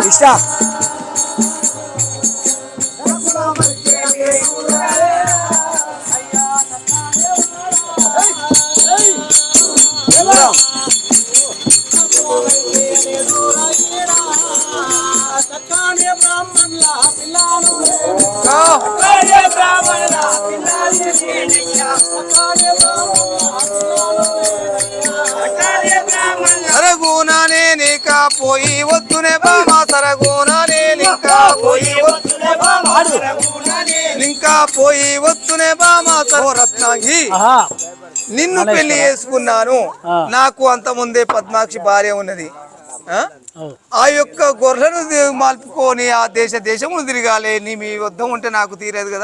ఇష్టా సరగుణనే నీకా పోయి వద్దునే బామా సరగుణనే నీకా పోయి వద్దునే బామా ఇంకా పోయి వద్దునే బామా రత్నాంగి నిన్ను పెళ్లి చేసుకున్నాను. నాకు అంత ముందే పద్మాక్షి భార్య ఉన్నది. ఆ యొక్క గొర్రెను మాల్పుకొని ఆ దేశములు తిరగాలి. నీ మీ యుద్ధం ఉంటే నాకు తీరేది కదా.